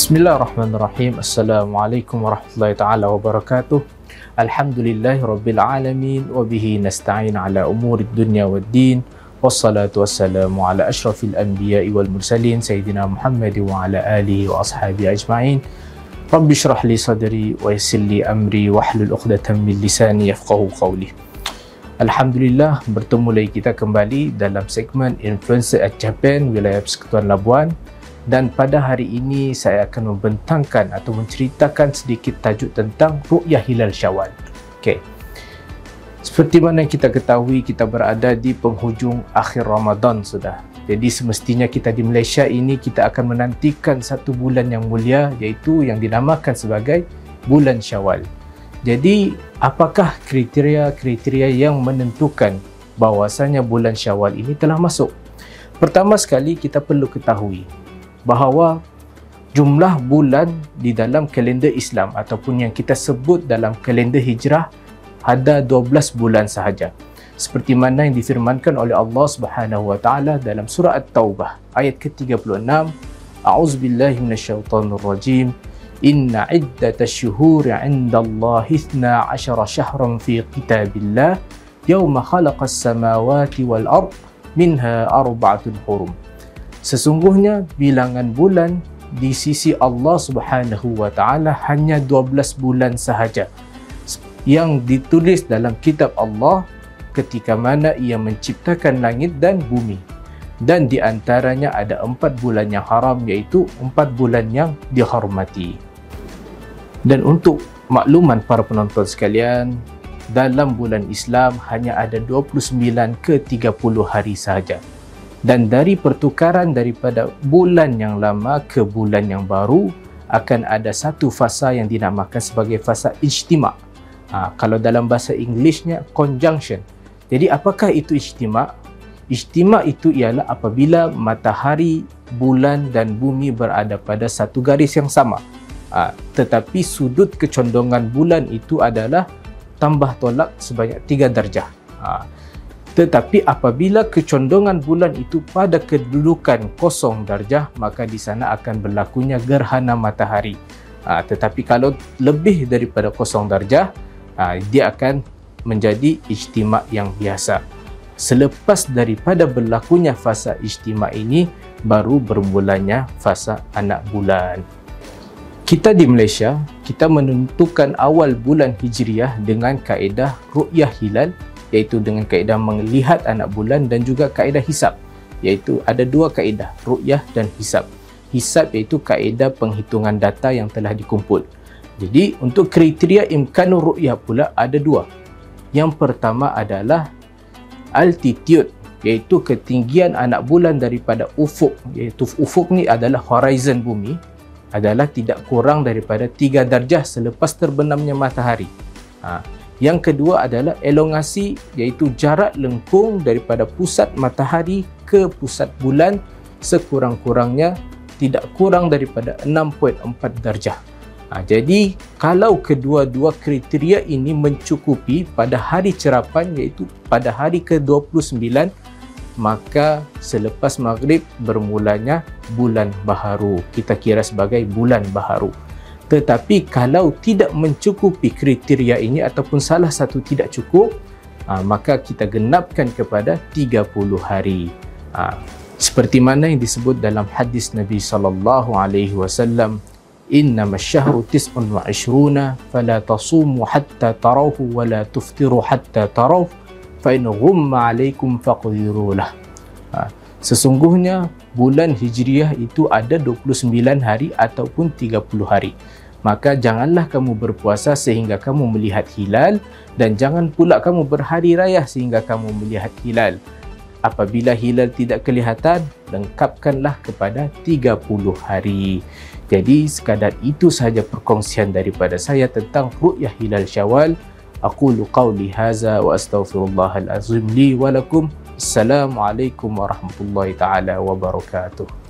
Bismillahirrahmanirrahim. Assalamualaikum warahmatullahi taala wabarakatuh. Alhamdulillahirabbil alamin wa bihi nasta'in ala umurid dunya waddin. Wassalatu wassalamu ala asyrafil anbiya'i wal mursalin sayyidina Muhammad wa ala alihi wa ashabihi ajma'in. Rabbi shrah li sadri wa yassir li amri wahlul 'uqdatam min lisani yafqahu qawli. Alhamdulillah, bertemu lagi kita kembali dalam segmen Influencer at Japan wilayah Persekutuan Labuan. Dan pada hari ini saya akan membentangkan atau menceritakan sedikit tajuk tentang ru'yah hilal Syawal. Okey. Seperti mana yang kita ketahui, kita berada di penghujung akhir Ramadan sudah. Jadi semestinya kita di Malaysia ini kita akan menantikan satu bulan yang mulia, iaitu yang dinamakan sebagai bulan Syawal. Jadi apakah kriteria-kriteria yang menentukan bahawasanya bulan Syawal ini telah masuk? Pertama sekali kita perlu ketahui bahawa jumlah bulan di dalam kalender Islam ataupun yang kita sebut dalam kalender Hijrah ada 12 bulan sahaja. Seperti mana yang difirmankan oleh Allah Subhanahu wa taala dalam surah At-Taubah ayat ke-36, A'udzubillahi minasyaitonirrajim. Inna iddatash syuhuri 'indallahi 12 syahran fi kitabillah yauma khalaqas samawati wal ard minha arba'atun hurum. Sesungguhnya bilangan bulan di sisi Allah Subhanahu wa taala hanya 12 bulan sahaja yang ditulis dalam kitab Allah ketika mana ia menciptakan langit dan bumi. Dan di antaranya ada 4 bulan yang haram, iaitu 4 bulan yang dihormati. Dan untuk makluman para penonton sekalian, dalam bulan Islam hanya ada 29 ke 30 hari sahaja. Dan dari pertukaran daripada bulan yang lama ke bulan yang baru akan ada satu fasa yang dinamakan sebagai fasa ijtima'. Kalau dalam bahasa Englishnya conjunction. Jadi apakah itu ijtima'? Ijtima' itu ialah apabila matahari, bulan dan bumi berada pada satu garis yang sama. Tetapi sudut kecondongan bulan itu adalah tambah tolak sebanyak 3 darjah. Tetapi apabila kecondongan bulan itu pada kedudukan 0 darjah, maka di sana akan berlakunya gerhana matahari. Tetapi kalau lebih daripada 0 darjah, dia akan menjadi ijtima' yang biasa. Selepas daripada berlakunya fasa ijtima' ini, baru bermulanya fasa anak bulan. Kita di Malaysia, kita menentukan awal bulan Hijriah dengan kaedah ru'yah hilal, iaitu dengan kaedah melihat anak bulan, dan juga kaedah hisab, iaitu ada 2 kaedah, ru'yah dan hisab. Hisab iaitu kaedah penghitungan data yang telah dikumpul. Jadi untuk kriteria imkanur ru'yah pula ada 2. Yang pertama adalah altitude, iaitu ketinggian anak bulan daripada ufuk, iaitu ufuk ni adalah horizon bumi, adalah tidak kurang daripada 3 darjah selepas terbenamnya matahari. Yang kedua adalah elongasi, iaitu jarak lengkung daripada pusat matahari ke pusat bulan sekurang-kurangnya tidak kurang daripada 6.4 darjah. Jadi kalau kedua-dua kriteria ini mencukupi pada hari cerapan, iaitu pada hari ke-29, maka selepas maghrib bermulanya bulan baharu. Kita kira sebagai bulan baharu. Tetapi kalau tidak mencukupi kriteria ini ataupun salah satu tidak cukup, maka kita genapkan kepada 30 hari. Seperti mana yang disebut dalam hadis Nabi sallallahu alaihi wasallam, innamasy syahru 29 fala tasumu hatta tarawhu wa la tuftiru hatta tarawhu fa in ghumma alaikum faqdiru lah. Sesungguhnya bulan Hijriah itu ada 29 hari ataupun 30 hari. Maka janganlah kamu berpuasa sehingga kamu melihat hilal, dan jangan pula kamu berhari raya sehingga kamu melihat hilal. Apabila hilal tidak kelihatan, lengkapkanlah kepada 30 hari. Jadi sekadar itu sahaja perkongsian daripada saya tentang ru'yah hilal Syawal. Aqulu qawli haza wa astaghfirullahal azim li wa lakum. Assalamualaikum warahmatullahi taala wabarakatuh.